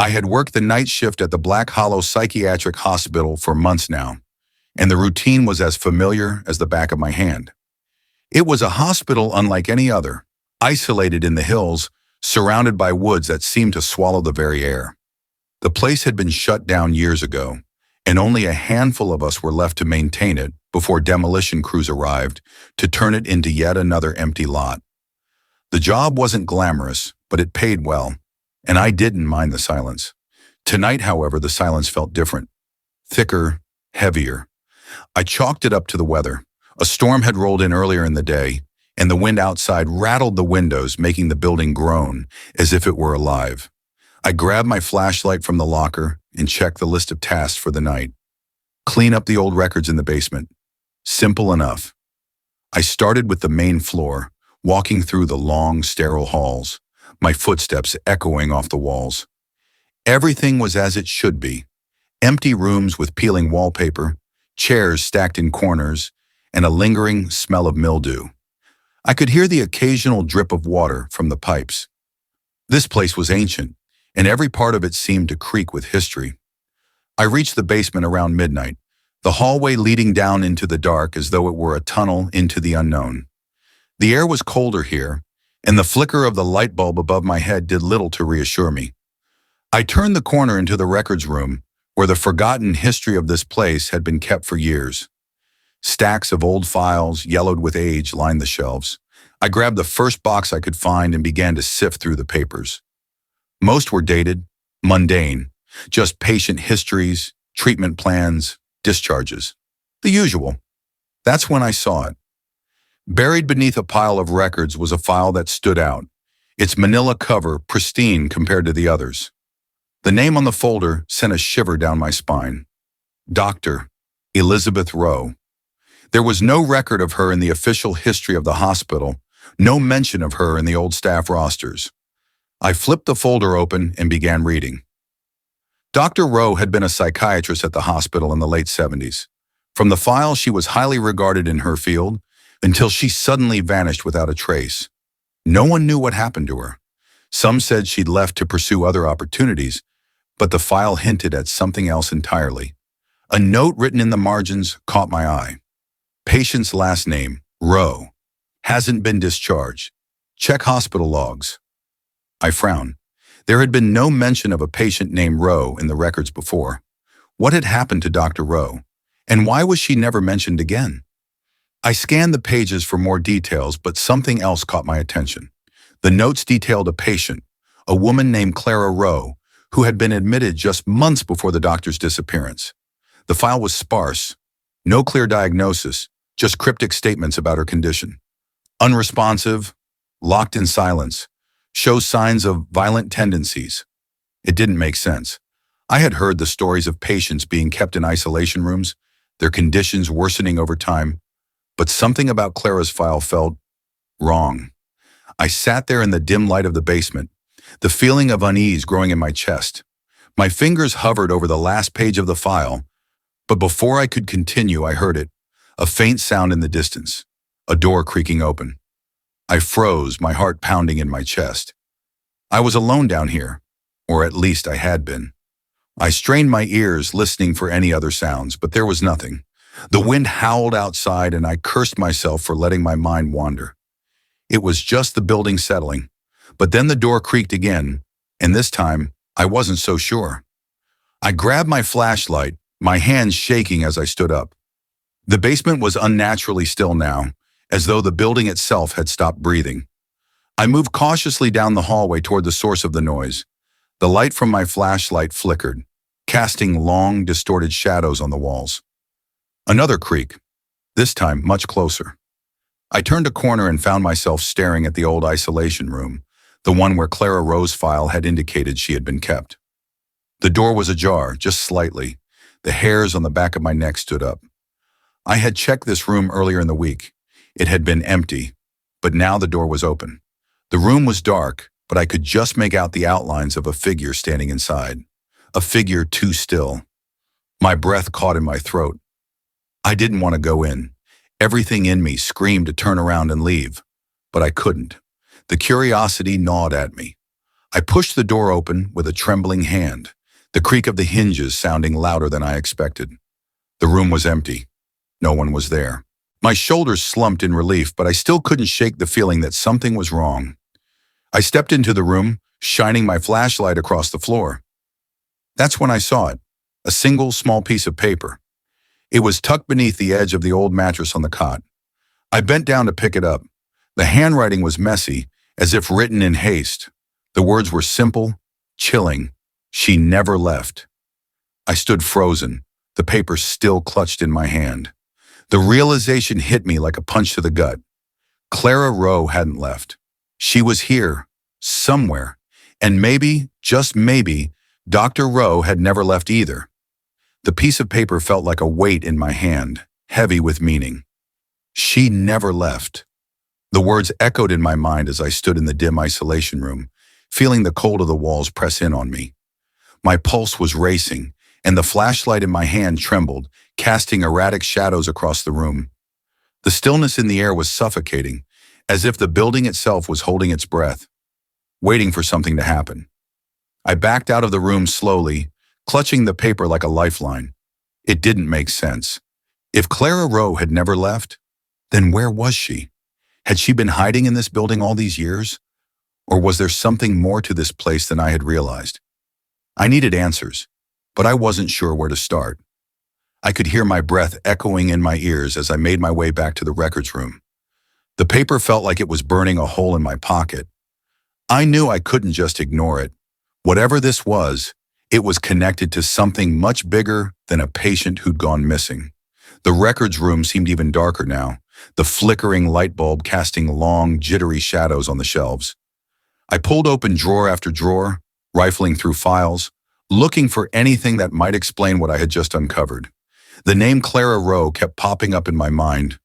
I had worked the night shift at the Black Hollow Psychiatric Hospital for months now, and the routine was as familiar as the back of my hand. It was a hospital unlike any other, isolated in the hills, surrounded by woods that seemed to swallow the very air. The place had been shut down years ago, and only a handful of us were left to maintain it before demolition crews arrived to turn it into yet another empty lot. The job wasn't glamorous, but it paid well, and I didn't mind the silence. Tonight, however, the silence felt different. Thicker, heavier. I chalked it up to the weather. A storm had rolled in earlier in the day, and the wind outside rattled the windows, making the building groan as if it were alive. I grabbed my flashlight from the locker and checked the list of tasks for the night. Clean up the old records in the basement. Simple enough. I started with the main floor, walking through the long, sterile halls, my footsteps echoing off the walls. Everything was as it should be. Empty rooms with peeling wallpaper, chairs stacked in corners, and a lingering smell of mildew. I could hear the occasional drip of water from the pipes. This place was ancient, and every part of it seemed to creak with history. I reached the basement around midnight, the hallway leading down into the dark as though it were a tunnel into the unknown. The air was colder here, and the flicker of the light bulb above my head did little to reassure me. I turned the corner into the records room, where the forgotten history of this place had been kept for years. Stacks of old files, yellowed with age, lined the shelves. I grabbed the first box I could find and began to sift through the papers. Most were dated, mundane, just patient histories, treatment plans, discharges. The usual. That's when I saw it. Buried beneath a pile of records was a file that stood out, its manila cover pristine compared to the others. The name on the folder sent a shiver down my spine. Dr. Elizabeth Rowe. There was no record of her in the official history of the hospital, no mention of her in the old staff rosters. I flipped the folder open and began reading. Dr. Rowe had been a psychiatrist at the hospital in the late 70s. From the file, she was highly regarded in her field until she suddenly vanished without a trace. No one knew what happened to her. Some said she'd left to pursue other opportunities, but the file hinted at something else entirely. A note written in the margins caught my eye. Patient's last name, Rowe. Hasn't been discharged. Check hospital logs. I frowned. There had been no mention of a patient named Rowe in the records before. What had happened to Dr. Rowe? And why was she never mentioned again? I scanned the pages for more details, but something else caught my attention. The notes detailed a patient, a woman named Clara Rowe, who had been admitted just months before the doctor's disappearance. The file was sparse. No clear diagnosis, just cryptic statements about her condition. Unresponsive, locked in silence, shows signs of violent tendencies. It didn't make sense. I had heard the stories of patients being kept in isolation rooms, their conditions worsening over time, but something about Clara's file felt wrong. I sat there in the dim light of the basement, the feeling of unease growing in my chest. My fingers hovered over the last page of the file, but before I could continue, I heard it, a faint sound in the distance, a door creaking open. I froze, my heart pounding in my chest. I was alone down here, or at least I had been. I strained my ears, listening for any other sounds, but there was nothing. The wind howled outside, and I cursed myself for letting my mind wander. It was just the building settling, but then the door creaked again, and this time, I wasn't so sure. I grabbed my flashlight, my hands shaking as I stood up. The basement was unnaturally still now, as though the building itself had stopped breathing. I moved cautiously down the hallway toward the source of the noise. The light from my flashlight flickered, casting long, distorted shadows on the walls. Another creak, this time much closer. I turned a corner and found myself staring at the old isolation room, the one where Clara Rowe's file had indicated she had been kept. The door was ajar, just slightly. The hairs on the back of my neck stood up. I had checked this room earlier in the week. It had been empty, but now the door was open. The room was dark, but I could just make out the outlines of a figure standing inside. A figure too still. My breath caught in my throat. I didn't want to go in. Everything in me screamed to turn around and leave, but I couldn't. The curiosity gnawed at me. I pushed the door open with a trembling hand, the creak of the hinges sounding louder than I expected. The room was empty. No one was there. My shoulders slumped in relief, but I still couldn't shake the feeling that something was wrong. I stepped into the room, shining my flashlight across the floor. That's when I saw it, a single small piece of paper. It was tucked beneath the edge of the old mattress on the cot. I bent down to pick it up. The handwriting was messy, as if written in haste. The words were simple, chilling. She never left. I stood frozen, the paper still clutched in my hand. The realization hit me like a punch to the gut. Clara Rowe hadn't left. She was here, somewhere, and maybe, just maybe, Dr. Rowe had never left either. The piece of paper felt like a weight in my hand, heavy with meaning. She never left. The words echoed in my mind as I stood in the dim isolation room, feeling the cold of the walls press in on me. My pulse was racing, and the flashlight in my hand trembled, casting erratic shadows across the room. The stillness in the air was suffocating, as if the building itself was holding its breath, waiting for something to happen. I backed out of the room slowly, clutching the paper like a lifeline. It didn't make sense. If Clara Rowe had never left, then where was she? Had she been hiding in this building all these years? Or was there something more to this place than I had realized? I needed answers, but I wasn't sure where to start. I could hear my breath echoing in my ears as I made my way back to the records room. The paper felt like it was burning a hole in my pocket. I knew I couldn't just ignore it. Whatever this was, it was connected to something much bigger than a patient who'd gone missing. The records room seemed even darker now, the flickering light bulb casting long, jittery shadows on the shelves. I pulled open drawer after drawer, rifling through files, looking for anything that might explain what I had just uncovered. The name Clara Rowe kept popping up in my mind,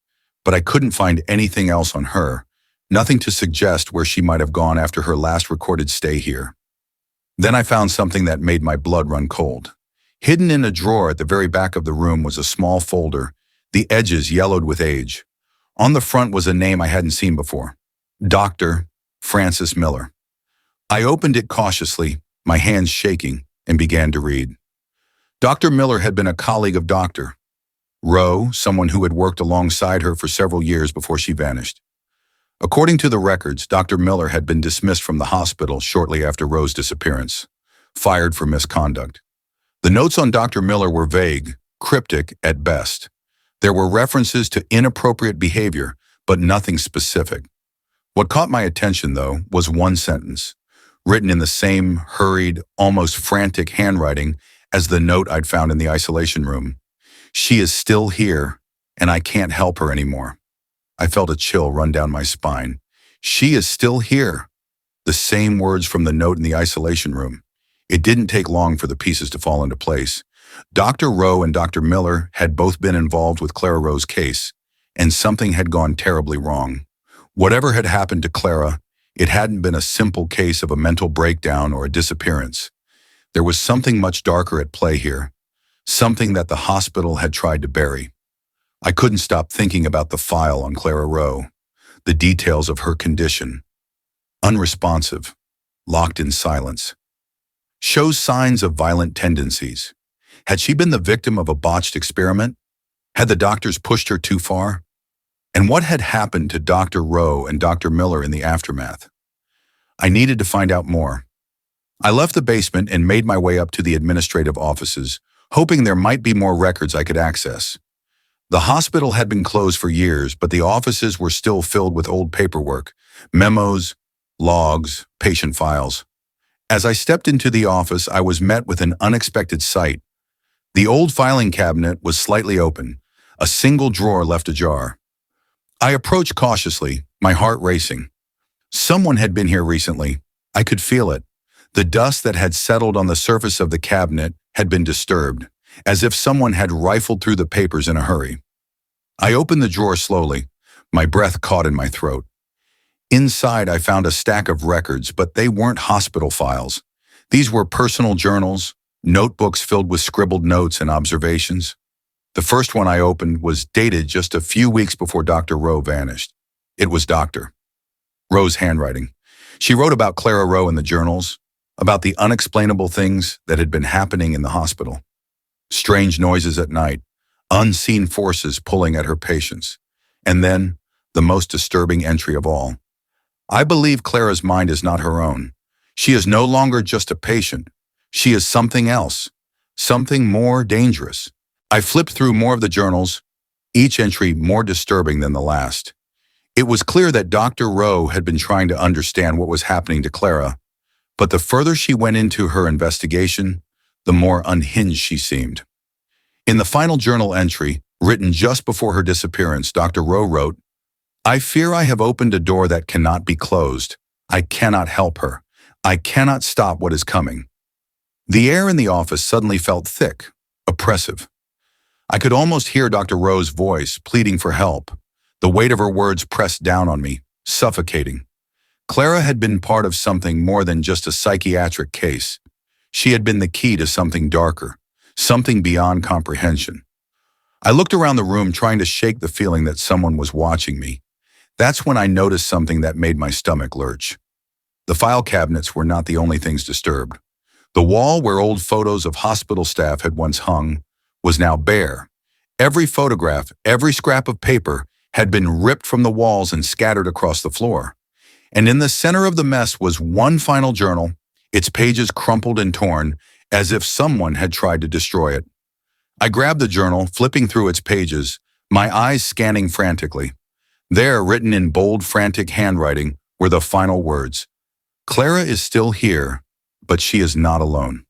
but I couldn't find anything else on her, nothing to suggest where she might have gone after her last recorded stay here. Then I found something that made my blood run cold. Hidden in a drawer at the very back of the room was a small folder, the edges yellowed with age. On the front was a name I hadn't seen before, Dr. Francis Miller. I opened it cautiously, my hands shaking, and began to read. Dr. Miller had been a colleague of Dr. Rowe, someone who had worked alongside her for several years before she vanished. According to the records, Dr. Miller had been dismissed from the hospital shortly after Rowe's disappearance, fired for misconduct. The notes on Dr. Miller were vague, cryptic at best. There were references to inappropriate behavior, but nothing specific. What caught my attention, though, was one sentence, written in the same hurried, almost frantic handwriting as the note I'd found in the isolation room. She is still here, and I can't help her anymore. I felt a chill run down my spine. She is still here. The same words from the note in the isolation room. It didn't take long for the pieces to fall into place. Dr. Rowe and Dr. Miller had both been involved with Clara Rowe's case, and something had gone terribly wrong. Whatever had happened to Clara, it hadn't been a simple case of a mental breakdown or a disappearance. There was something much darker at play here, something that the hospital had tried to bury. I couldn't stop thinking about the file on Clara Rowe, the details of her condition. Unresponsive, locked in silence. Shows signs of violent tendencies. Had she been the victim of a botched experiment? Had the doctors pushed her too far? And what had happened to Dr. Rowe and Dr. Miller in the aftermath? I needed to find out more. I left the basement and made my way up to the administrative offices, hoping there might be more records I could access. The hospital had been closed for years, but the offices were still filled with old paperwork, memos, logs, patient files. As I stepped into the office, I was met with an unexpected sight. The old filing cabinet was slightly open, a single drawer left ajar. I approached cautiously, my heart racing. Someone had been here recently. I could feel it. The dust that had settled on the surface of the cabinet had been disturbed, as if someone had rifled through the papers in a hurry. I opened the drawer slowly, my breath caught in my throat. Inside, I found a stack of records, but they weren't hospital files. These were personal journals, notebooks filled with scribbled notes and observations. The first one I opened was dated just a few weeks before Dr. Rowe vanished. It was Dr. Rowe's handwriting. She wrote about Clara Rowe in the journals, about the unexplainable things that had been happening in the hospital. Strange noises at night, unseen forces pulling at her patients. And then, the most disturbing entry of all. I believe Clara's mind is not her own. She is no longer just a patient. She is something else, something more dangerous. I flipped through more of the journals, each entry more disturbing than the last. It was clear that Dr. Rowe had been trying to understand what was happening to Clara, but the further she went into her investigation, the more unhinged she seemed. In the final journal entry, written just before her disappearance, Dr. Rowe wrote, "I fear I have opened a door that cannot be closed. I cannot help her. I cannot stop what is coming." The air in the office suddenly felt thick, oppressive. I could almost hear Dr. Rowe's voice pleading for help, the weight of her words pressed down on me, suffocating. Clara had been part of something more than just a psychiatric case. She had been the key to something darker, something beyond comprehension. I looked around the room trying to shake the feeling that someone was watching me. That's when I noticed something that made my stomach lurch. The file cabinets were not the only things disturbed. The wall where old photos of hospital staff had once hung was now bare. Every photograph, every scrap of paper had been ripped from the walls and scattered across the floor. And in the center of the mess was one final journal, its pages crumpled and torn, as if someone had tried to destroy it. I grabbed the journal, flipping through its pages, my eyes scanning frantically. There, written in bold, frantic handwriting, were the final words. "Clara is still here, but she is not alone."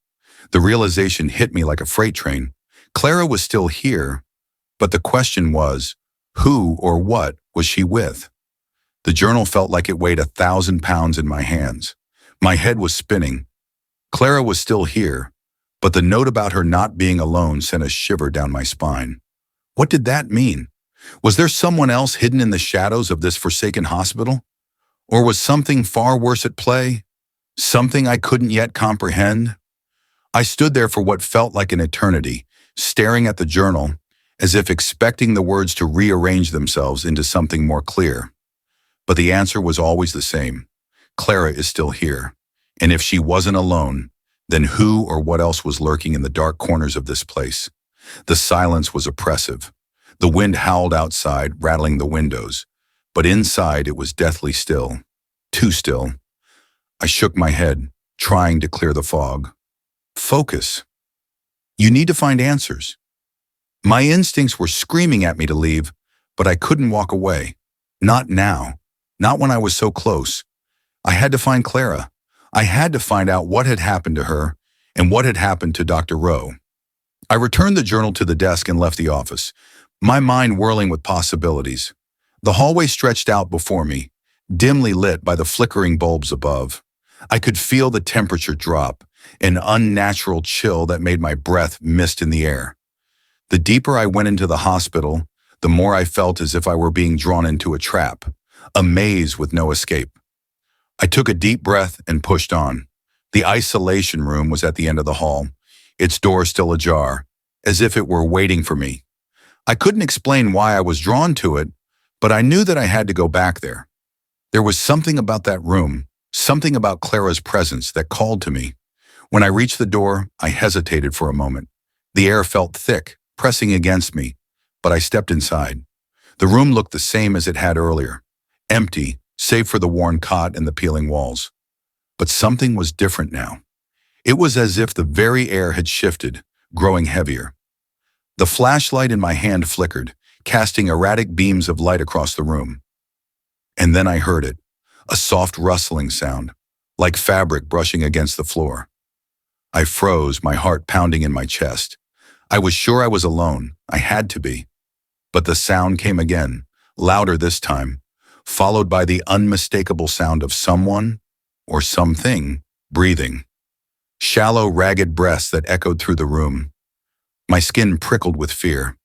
The realization hit me like a freight train. Clara was still here, but the question was, who or what was she with? The journal felt like it weighed 1,000 pounds in my hands. My head was spinning. Clara was still here, but the note about her not being alone sent a shiver down my spine. What did that mean? Was there someone else hidden in the shadows of this forsaken hospital? Or was something far worse at play? Something I couldn't yet comprehend? I stood there for what felt like an eternity, staring at the journal, as if expecting the words to rearrange themselves into something more clear. But the answer was always the same. Clara is still here. And if she wasn't alone, then who or what else was lurking in the dark corners of this place? The silence was oppressive. The wind howled outside, rattling the windows. But inside it was deathly still. Too still. I shook my head, trying to clear the fog. Focus. You need to find answers. My instincts were screaming at me to leave, but I couldn't walk away. Not now. Not when I was so close. I had to find Clara. I had to find out what had happened to her and what had happened to Dr. Rowe. I returned the journal to the desk and left the office, my mind whirling with possibilities. The hallway stretched out before me, dimly lit by the flickering bulbs above. I could feel the temperature drop, an unnatural chill that made my breath mist in the air. The deeper I went into the hospital, the more I felt as if I were being drawn into a trap, a maze with no escape. I took a deep breath and pushed on. The isolation room was at the end of the hall, its door still ajar, as if it were waiting for me. I couldn't explain why I was drawn to it, but I knew that I had to go back there. There was something about that room, something about Clara's presence that called to me. When I reached the door, I hesitated for a moment. The air felt thick, pressing against me, but I stepped inside. The room looked the same as it had earlier, empty, save for the worn cot and the peeling walls. But something was different now. It was as if the very air had shifted, growing heavier. The flashlight in my hand flickered, casting erratic beams of light across the room. And then I heard it, a soft rustling sound, like fabric brushing against the floor. I froze, my heart pounding in my chest. I was sure I was alone. I had to be. But the sound came again, louder this time, followed by the unmistakable sound of someone or something breathing. Shallow, ragged breaths that echoed through the room. My skin prickled with fear.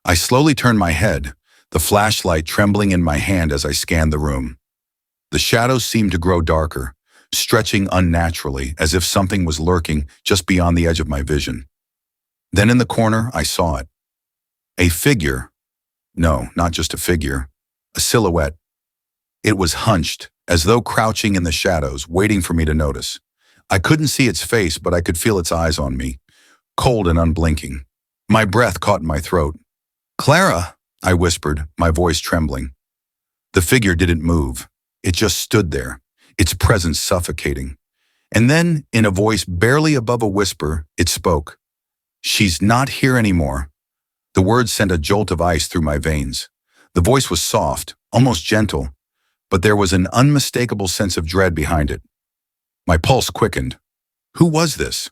I slowly turned my head, the flashlight trembling in my hand as I scanned the room. The shadows seemed to grow darker, stretching unnaturally, as if something was lurking just beyond the edge of my vision. Then in the corner, I saw it. A figure. No, not just a figure. A silhouette. It was hunched, as though crouching in the shadows, waiting for me to notice. I couldn't see its face, but I could feel its eyes on me, cold and unblinking. My breath caught in my throat. "Clara," I whispered, my voice trembling. The figure didn't move. It just stood there, its presence suffocating. And then, in a voice barely above a whisper, it spoke. "She's not here anymore." The words sent a jolt of ice through my veins. The voice was soft, almost gentle, but there was an unmistakable sense of dread behind it. My pulse quickened. Who was this?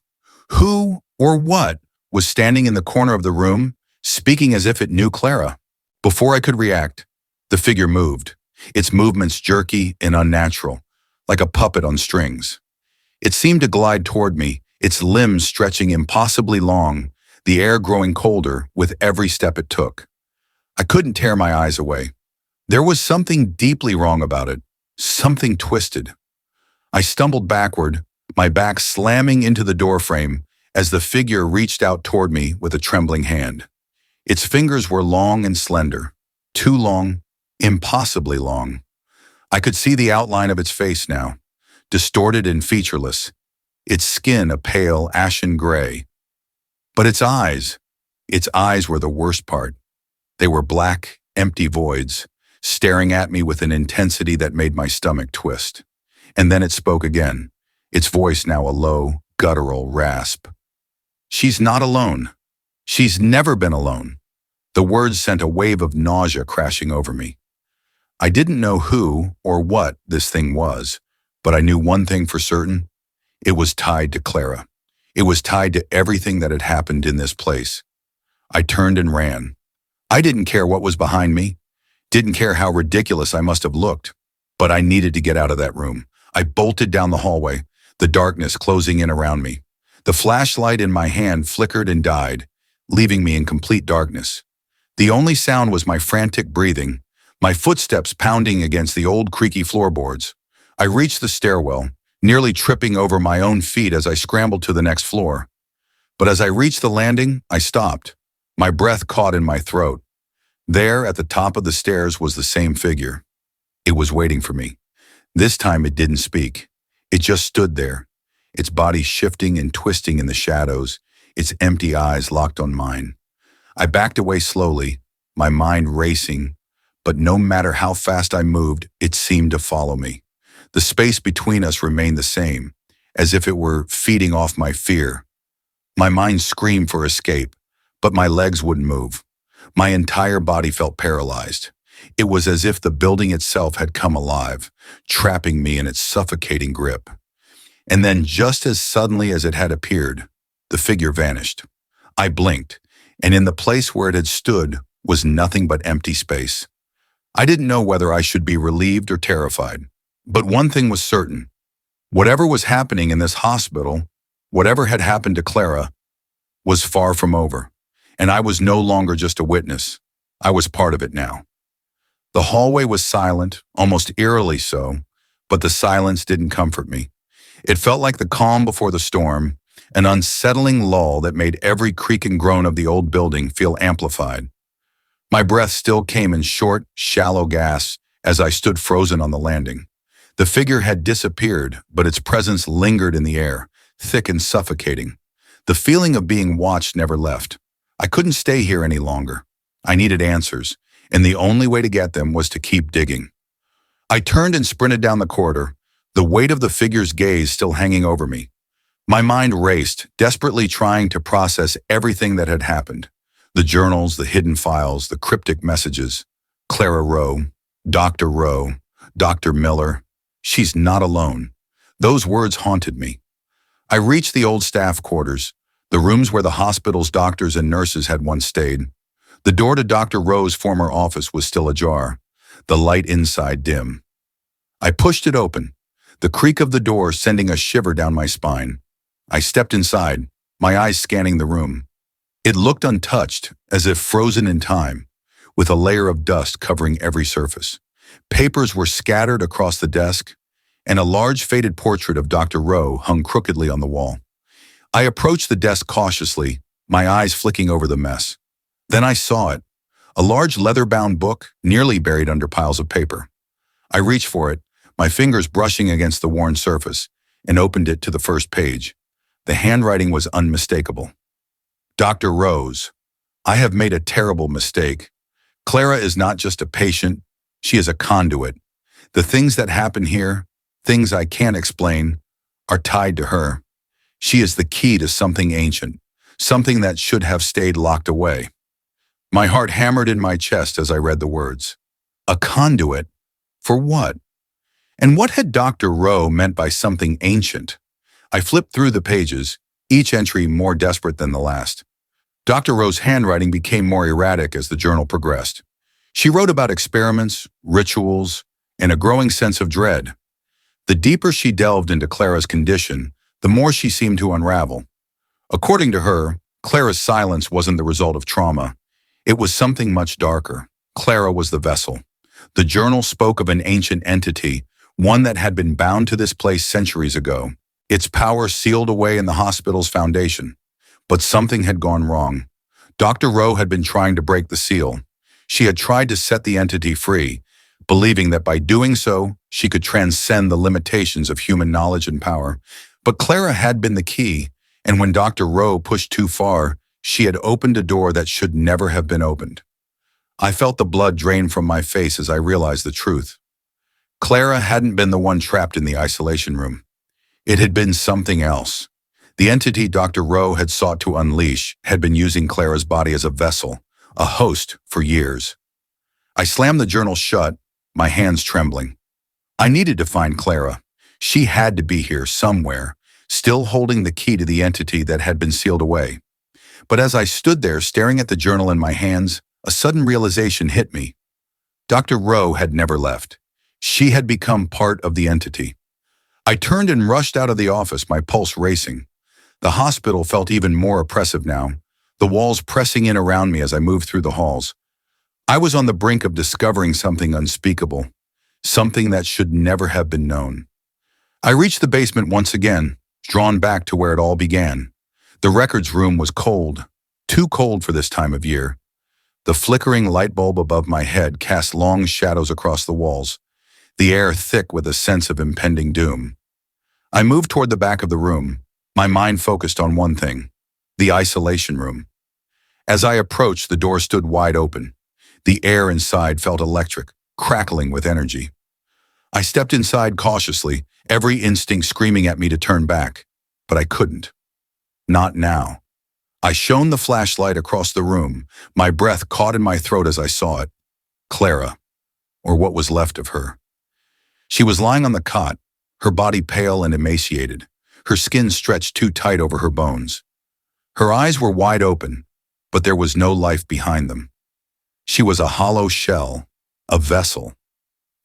Who or what was standing in the corner of the room, speaking as if it knew Clara? Before I could react, the figure moved, its movements jerky and unnatural, like a puppet on strings. It seemed to glide toward me, its limbs stretching impossibly long, the air growing colder with every step it took. I couldn't tear my eyes away. There was something deeply wrong about it, something twisted. I stumbled backward, my back slamming into the doorframe as the figure reached out toward me with a trembling hand. Its fingers were long and slender, too long, impossibly long. I could see the outline of its face now, distorted and featureless, its skin a pale, ashen gray. But its eyes were the worst part. They were black, empty voids, staring at me with an intensity that made my stomach twist. And then it spoke again, its voice now a low, guttural rasp. "She's not alone. She's never been alone." The words sent a wave of nausea crashing over me. I didn't know who or what this thing was, but I knew one thing for certain. It was tied to Clara. It was tied to everything that had happened in this place. I turned and ran. I didn't care what was behind me, didn't care how ridiculous I must have looked, but I needed to get out of that room. I bolted down the hallway, the darkness closing in around me. The flashlight in my hand flickered and died, leaving me in complete darkness. The only sound was my frantic breathing, my footsteps pounding against the old creaky floorboards. I reached the stairwell, nearly tripping over my own feet as I scrambled to the next floor. But as I reached the landing, I stopped, my breath caught in my throat. There, at the top of the stairs, was the same figure. It was waiting for me. This time it didn't speak. It just stood there, its body shifting and twisting in the shadows, its empty eyes locked on mine. I backed away slowly, my mind racing, but no matter how fast I moved, it seemed to follow me. The space between us remained the same, as if it were feeding off my fear. My mind screamed for escape, but my legs wouldn't move. My entire body felt paralyzed. It was as if the building itself had come alive, trapping me in its suffocating grip. And then, just as suddenly as it had appeared, the figure vanished. I blinked, and in the place where it had stood was nothing but empty space. I didn't know whether I should be relieved or terrified. But one thing was certain. Whatever was happening in this hospital, whatever had happened to Clara, was far from over. And I was no longer just a witness. I was part of it now. The hallway was silent, almost eerily so, but the silence didn't comfort me. It felt like the calm before the storm, an unsettling lull that made every creak and groan of the old building feel amplified. My breath still came in short, shallow gasps as I stood frozen on the landing. The figure had disappeared, but its presence lingered in the air, thick and suffocating. The feeling of being watched never left. I couldn't stay here any longer. I needed answers, and the only way to get them was to keep digging. I turned and sprinted down the corridor, the weight of the figure's gaze still hanging over me. My mind raced, desperately trying to process everything that had happened. The journals, the hidden files, the cryptic messages. Clara Rowe, Dr. Miller. She's not alone. Those words haunted me. I reached the old staff quarters, the rooms where the hospital's doctors and nurses had once stayed. The door to Dr. Rowe's former office was still ajar, the light inside dim. I pushed it open, the creak of the door sending a shiver down my spine. I stepped inside, my eyes scanning the room. It looked untouched, as if frozen in time, with a layer of dust covering every surface. Papers were scattered across the desk, and a large faded portrait of Dr. Rowe hung crookedly on the wall. I approached the desk cautiously, my eyes flicking over the mess. Then I saw it, a large leather-bound book nearly buried under piles of paper. I reached for it, my fingers brushing against the worn surface, and opened it to the first page. The handwriting was unmistakable. Dr. Rose, I have made a terrible mistake. Clara is not just a patient, she is a conduit. The things that happen here, things I can't explain, are tied to her. She is the key to something ancient, something that should have stayed locked away. My heart hammered in my chest as I read the words. A conduit? For what? And what had Dr. Rowe meant by something ancient? I flipped through the pages, each entry more desperate than the last. Dr. Rowe's handwriting became more erratic as the journal progressed. She wrote about experiments, rituals, and a growing sense of dread. The deeper she delved into Clara's condition, the more she seemed to unravel. According to her, Clara's silence wasn't the result of trauma. It was something much darker. Clara was the vessel. The journal spoke of an ancient entity, one that had been bound to this place centuries ago, its power sealed away in the hospital's foundation. But something had gone wrong. Dr. Rowe had been trying to break the seal. She had tried to set the entity free, believing that by doing so, she could transcend the limitations of human knowledge and power. But Clara had been the key, and when Dr. Rowe pushed too far, she had opened a door that should never have been opened. I felt the blood drain from my face as I realized the truth. Clara hadn't been the one trapped in the isolation room. It had been something else. The entity Dr. Rowe had sought to unleash had been using Clara's body as a vessel, a host, for years. I slammed the journal shut, my hands trembling. I needed to find Clara. She had to be here somewhere, still holding the key to the entity that had been sealed away. But as I stood there staring at the journal in my hands, a sudden realization hit me. Dr. Rowe had never left. She had become part of the entity. I turned and rushed out of the office, my pulse racing. The hospital felt even more oppressive now, the walls pressing in around me as I moved through the halls. I was on the brink of discovering something unspeakable, something that should never have been known. I reached the basement once again, drawn back to where it all began. The records room was cold, too cold for this time of year. The flickering light bulb above my head cast long shadows across the walls, the air thick with a sense of impending doom. I moved toward the back of the room, my mind focused on one thing, the isolation room. As I approached, the door stood wide open. The air inside felt electric, crackling with energy. I stepped inside cautiously, every instinct screaming at me to turn back, but I couldn't. Not now. I shone the flashlight across the room, my breath caught in my throat as I saw it. Clara, or what was left of her. She was lying on the cot, her body pale and emaciated, her skin stretched too tight over her bones. Her eyes were wide open, but there was no life behind them. She was a hollow shell, a vessel.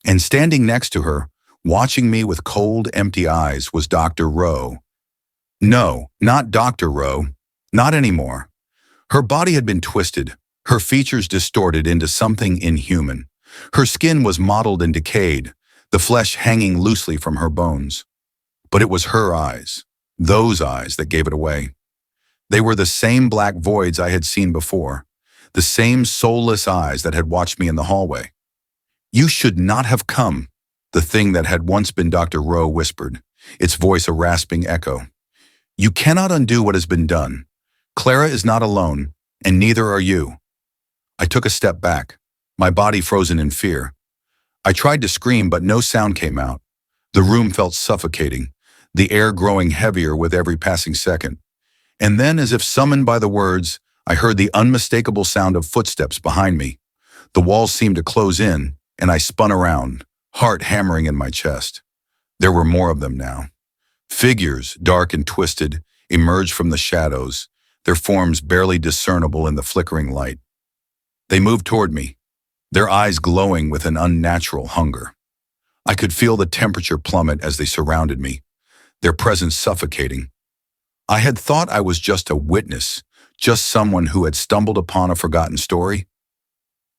And standing next to her, watching me with cold, empty eyes, was Dr. Rowe. No, not Dr. Rowe. Not anymore. Her body had been twisted, her features distorted into something inhuman. Her skin was mottled and decayed, the flesh hanging loosely from her bones. But it was her eyes, those eyes, that gave it away. They were the same black voids I had seen before, the same soulless eyes that had watched me in the hallway. You should not have come, the thing that had once been Dr. Rowe whispered, its voice a rasping echo. You cannot undo what has been done. Clara is not alone, and neither are you. I took a step back, my body frozen in fear. I tried to scream, but no sound came out. The room felt suffocating, the air growing heavier with every passing second. And then, as if summoned by the words, I heard the unmistakable sound of footsteps behind me. The walls seemed to close in, and I spun around, heart hammering in my chest. There were more of them now. Figures, dark and twisted, emerged from the shadows, their forms barely discernible in the flickering light. They moved toward me, their eyes glowing with an unnatural hunger. I could feel the temperature plummet as they surrounded me, their presence suffocating. I had thought I was just a witness, just someone who had stumbled upon a forgotten story.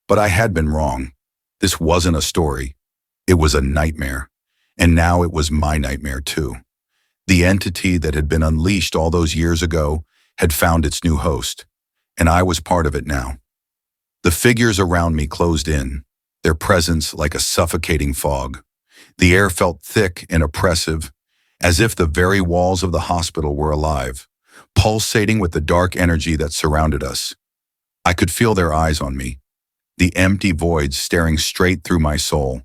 But I had been wrong. This wasn't a story. It was a nightmare. And now it was my nightmare too. The entity that had been unleashed all those years ago had found its new host, and I was part of it now. The figures around me closed in, their presence like a suffocating fog. The air felt thick and oppressive, as if the very walls of the hospital were alive, pulsating with the dark energy that surrounded us. I could feel their eyes on me, the empty voids staring straight through my soul.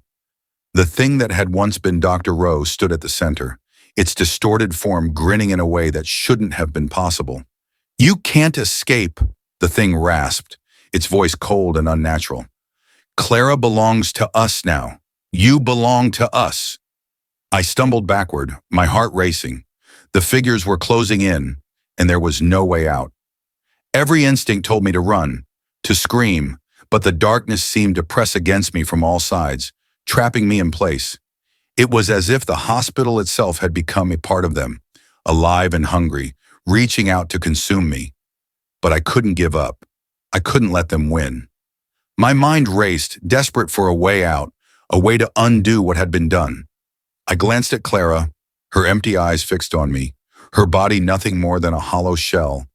The thing that had once been Dr. Rowe stood at the center, its distorted form grinning in a way that shouldn't have been possible. "You can't escape," the thing rasped, its voice cold and unnatural. "Clara belongs to us now. You belong to us." I stumbled backward, my heart racing. The figures were closing in, and there was no way out. Every instinct told me to run, to scream, but the darkness seemed to press against me from all sides, trapping me in place. It was as if the hospital itself had become a part of them, alive and hungry, reaching out to consume me. But I couldn't give up. I couldn't let them win. My mind raced, desperate for a way out, a way to undo what had been done. I glanced at Clara, her empty eyes fixed on me, her body nothing more than a hollow shell,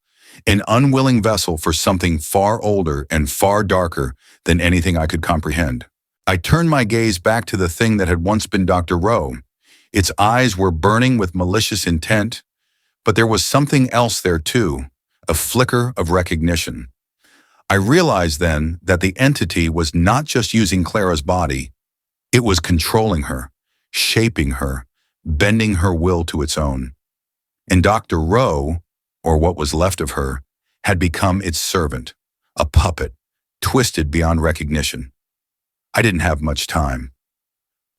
an unwilling vessel for something far older and far darker than anything I could comprehend. I turned my gaze back to the thing that had once been Dr. Rowe. Its eyes were burning with malicious intent, but there was something else there too, a flicker of recognition. I realized then that the entity was not just using Clara's body, it was controlling her, shaping her, bending her will to its own. And Dr. Rowe, or what was left of her, had become its servant, a puppet, twisted beyond recognition. I didn't have much time.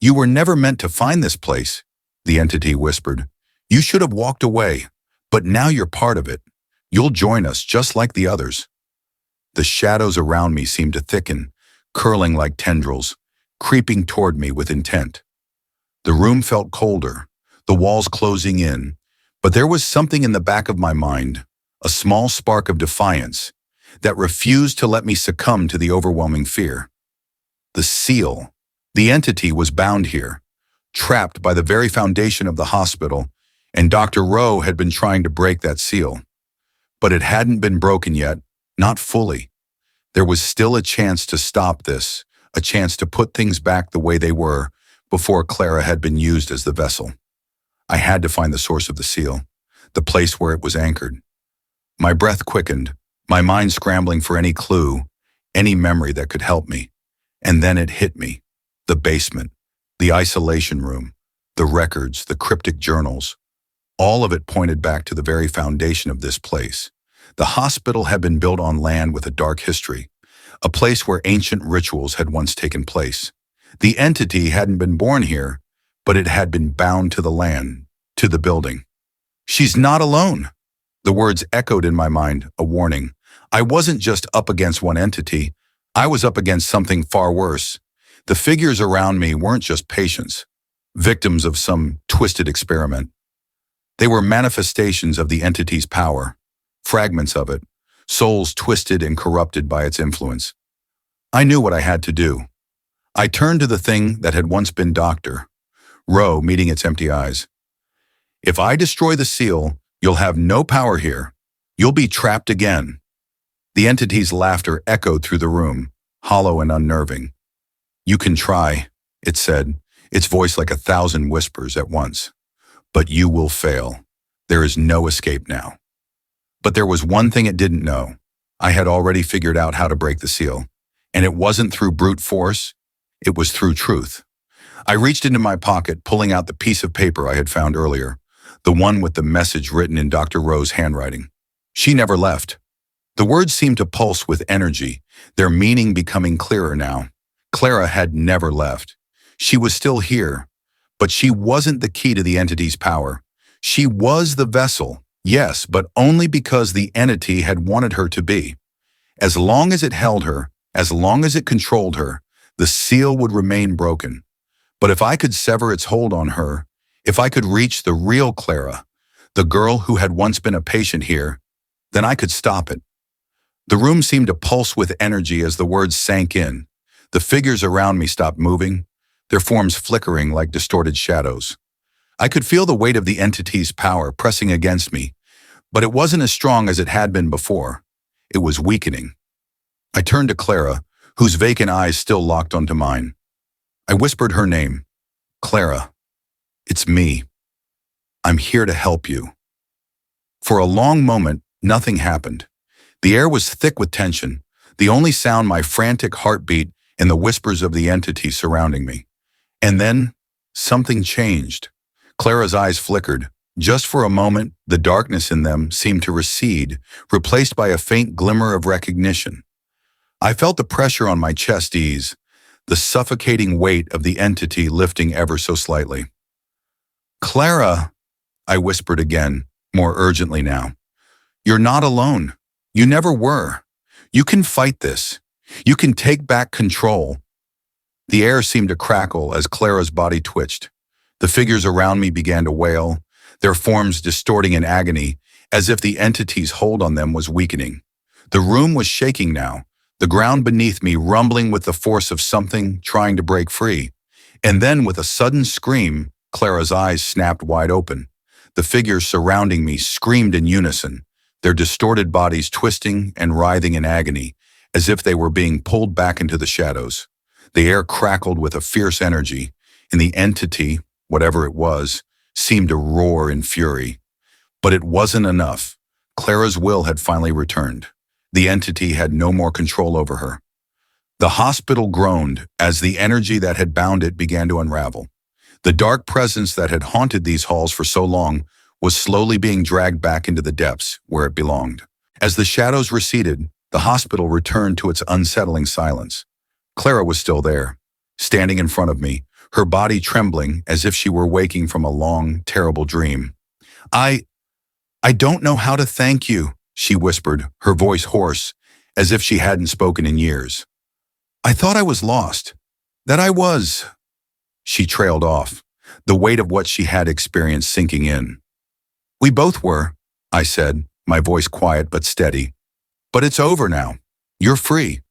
"You were never meant to find this place," the entity whispered. "You should have walked away, but now you're part of it. You'll join us just like the others." The shadows around me seemed to thicken, curling like tendrils, creeping toward me with intent. The room felt colder, the walls closing in, but there was something in the back of my mind, a small spark of defiance, that refused to let me succumb to the overwhelming fear. The seal. The entity was bound here, trapped by the very foundation of the hospital, and Dr. Rowe had been trying to break that seal. But it hadn't been broken yet, not fully. There was still a chance to stop this, a chance to put things back the way they were before Clara had been used as the vessel. I had to find the source of the seal, the place where it was anchored. My breath quickened, my mind scrambling for any clue, any memory that could help me. And then it hit me. The basement, the isolation room, the records, the cryptic journals. All of it pointed back to the very foundation of this place. The hospital had been built on land with a dark history, a place where ancient rituals had once taken place. The entity hadn't been born here, but it had been bound to the land, to the building. "She's not alone." The words echoed in my mind, a warning. I wasn't just up against one entity, I was up against something far worse. The figures around me weren't just patients, victims of some twisted experiment. They were manifestations of the entity's power, fragments of it, souls twisted and corrupted by its influence. I knew what I had to do. I turned to the thing that had once been Dr. Rowe, meeting its empty eyes. "If I destroy the seal, you'll have no power here. You'll be trapped again." The entity's laughter echoed through the room, hollow and unnerving. "You can try," it said, its voice like 1,000 whispers at once. "But you will fail. There is no escape now." But there was one thing it didn't know. I had already figured out how to break the seal. And it wasn't through brute force, it was through truth. I reached into my pocket, pulling out the piece of paper I had found earlier, the one with the message written in Dr. Rowe's handwriting. She never left. The words seemed to pulse with energy, their meaning becoming clearer now. Clara had never left. She was still here, but she wasn't the key to the entity's power. She was the vessel, yes, but only because the entity had wanted her to be. As long as it held her, as long as it controlled her, the seal would remain broken. But if I could sever its hold on her, if I could reach the real Clara, the girl who had once been a patient here, then I could stop it. The room seemed to pulse with energy as the words sank in. The figures around me stopped moving, their forms flickering like distorted shadows. I could feel the weight of the entity's power pressing against me, but it wasn't as strong as it had been before. It was weakening. I turned to Clara, whose vacant eyes still locked onto mine. I whispered her name. "Clara, it's me." I'm here to help you." For a long moment, nothing happened. The air was thick with tension, the only sound my frantic heartbeat and the whispers of the entity surrounding me. And then, something changed. Clara's eyes flickered. Just for a moment, the darkness in them seemed to recede, replaced by a faint glimmer of recognition. I felt the pressure on my chest ease, the suffocating weight of the entity lifting ever so slightly. "Clara," I whispered again, more urgently now. "You're not alone. You never were. You can fight this. You can take back control." The air seemed to crackle as Clara's body twitched. The figures around me began to wail, their forms distorting in agony, as if the entity's hold on them was weakening. The room was shaking now, the ground beneath me rumbling with the force of something trying to break free. And then, with a sudden scream, Clara's eyes snapped wide open. The figures surrounding me screamed in unison, their distorted bodies twisting and writhing in agony, as if they were being pulled back into the shadows. The air crackled with a fierce energy, and the entity, whatever it was, seemed to roar in fury. But it wasn't enough. Clara's will had finally returned. The entity had no more control over her. The hospital groaned as the energy that had bound it began to unravel. The dark presence that had haunted these halls for so long was slowly being dragged back into the depths where it belonged. As the shadows receded, the hospital returned to its unsettling silence. Clara was still there, standing in front of me, her body trembling as if she were waking from a long, terrible dream. I don't know how to thank you," she whispered, her voice hoarse, as if she hadn't spoken in years. "I thought I was lost. That I was." She trailed off, the weight of what she had experienced sinking in. "We both were," I said, my voice quiet but steady. "But it's over now. You're free."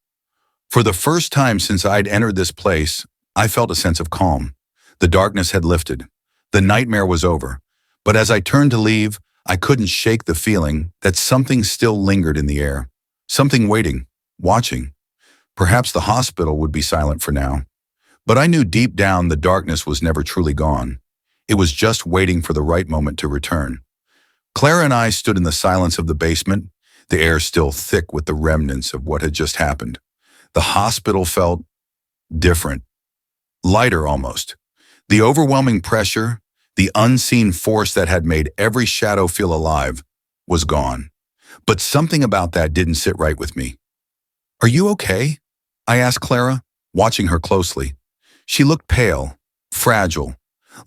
For the first time since I'd entered this place, I felt a sense of calm. The darkness had lifted. The nightmare was over. But as I turned to leave, I couldn't shake the feeling that something still lingered in the air. Something waiting, watching. Perhaps the hospital would be silent for now. But I knew deep down the darkness was never truly gone. It was just waiting for the right moment to return. Clara and I stood in the silence of the basement, the air still thick with the remnants of what had just happened. The hospital felt different, lighter almost. The overwhelming pressure, the unseen force that had made every shadow feel alive, was gone. But something about that didn't sit right with me. "Are you okay?" I asked Clara, watching her closely. She looked pale, fragile,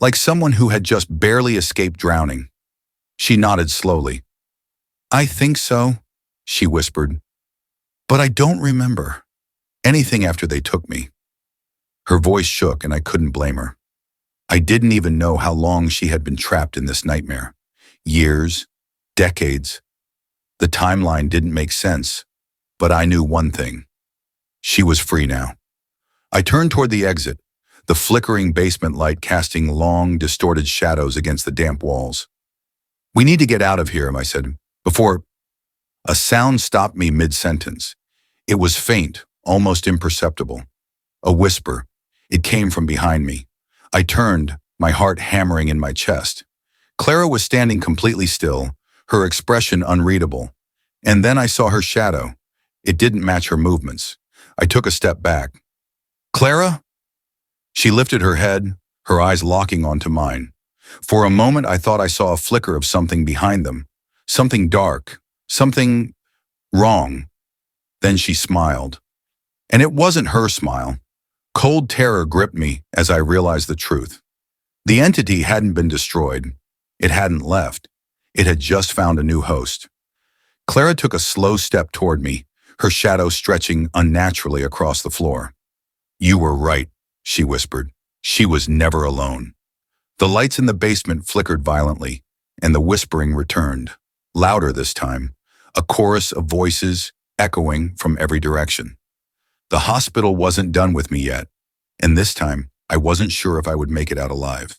like someone who had just barely escaped drowning. She nodded slowly. "I think so," she whispered. "But I don't remember anything after they took me." Her voice shook and I couldn't blame her. I didn't even know how long she had been trapped in this nightmare. Years, decades. The timeline didn't make sense, but I knew one thing. She was free now. I turned toward the exit, the flickering basement light casting long, distorted shadows against the damp walls. "We need to get out of here," I said, before a sound stopped me mid-sentence. It was faint, almost imperceptible. A whisper. It came from behind me. I turned, my heart hammering in my chest. Clara was standing completely still, her expression unreadable. And then I saw her shadow. It didn't match her movements. I took a step back. "Clara?" She lifted her head, her eyes locking onto mine. For a moment I thought I saw a flicker of something behind them. Something dark. Something wrong. Then she smiled. And it wasn't her smile. Cold terror gripped me as I realized the truth. The entity hadn't been destroyed. It hadn't left. It had just found a new host. Clara took a slow step toward me, her shadow stretching unnaturally across the floor. "You were right," she whispered. She was never alone. The lights in the basement flickered violently, and the whispering returned, louder this time, a chorus of voices echoing from every direction. The hospital wasn't done with me yet, and this time I wasn't sure if I would make it out alive.